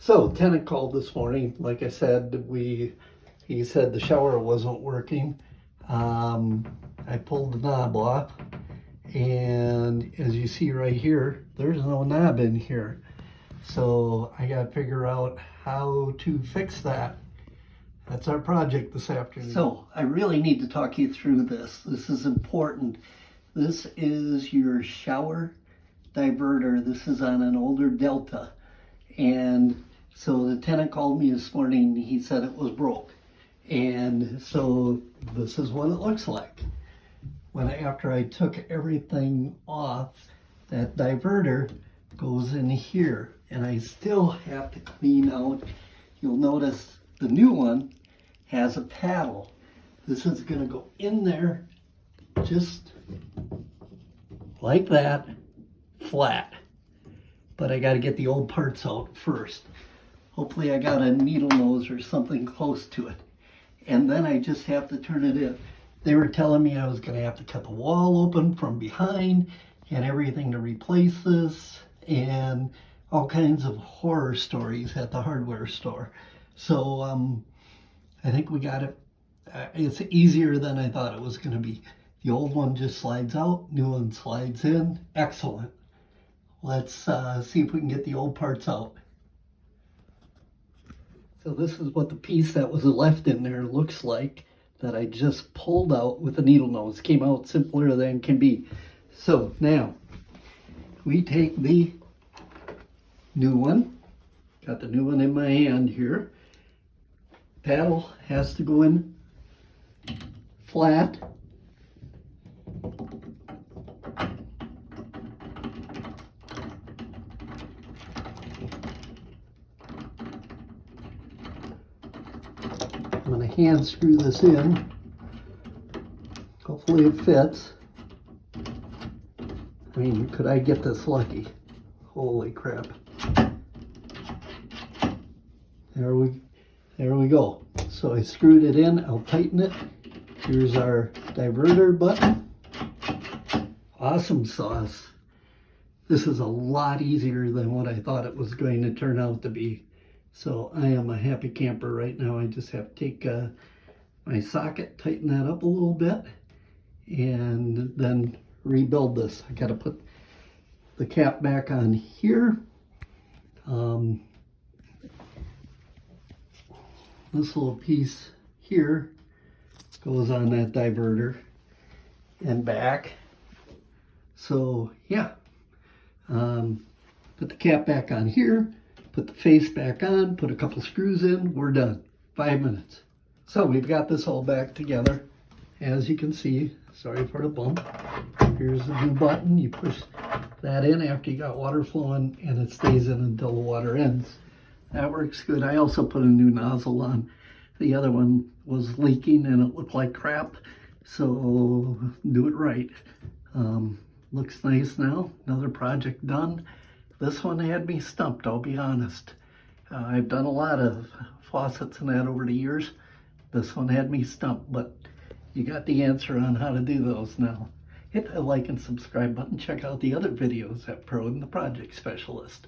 So tenant called this morning. Like I said, he said the shower wasn't working. I pulled the knob off, and as you see right here, there's no knob in here. So I got to figure out how to fix that. That's our project this afternoon. So I really need to talk you through this. This is important. This is your shower diverter. This is on an older Delta. And so the tenant called me this morning. He said it was broke. And so this is what it looks like. After I took everything off, that diverter goes in here. And I still have to clean out. You'll notice the new one has a paddle. This is going to go in there just like that, flat. But I got to get the old parts out first. Hopefully I got a needle nose or something close to it. And then I just have to turn it in. They were telling me I was going to have to cut the wall open from behind and everything to replace this, and all kinds of horror stories at the hardware store. So I think we got it. It's easier than I thought it was going to be. The old one just slides out, new one slides in. Excellent. Let's see if we can get the old parts out. So this is what the piece that was left in there looks like, that I just pulled out with a needle nose. Came out simpler than can be. So now we take the new one. Got the new one in my hand here. Paddle has to go in flat. I'm going to hand screw this in. Hopefully it fits. I mean, could I get this lucky? Holy crap. There we go. So I screwed it in. I'll tighten it. Here's our diverter button. Awesome sauce. This is a lot easier than what I thought it was going to turn out to be. So I am a happy camper right now. I just have to take my socket, tighten that up a little bit, and then rebuild this. I got to put the cap back on here. This little piece here goes on that diverter and back. So yeah, put the cap back on here. Put the face back on, put a couple screws in, we're done. 5 minutes. So we've got this all back together. As you can see, sorry for the bump. Here's the new button. You push that in after you got water flowing, and it stays in until the water ends. That works good. I also put a new nozzle on. The other one was leaking and it looked like crap, so do it right. Looks nice now. Another project done. This one had me stumped, I'll be honest. I've done a lot of faucets and that over the years. This one had me stumped, but you got the answer on how to do those now. Hit the like and subscribe button. Check out the other videos at Perrodin, the Project Specialist.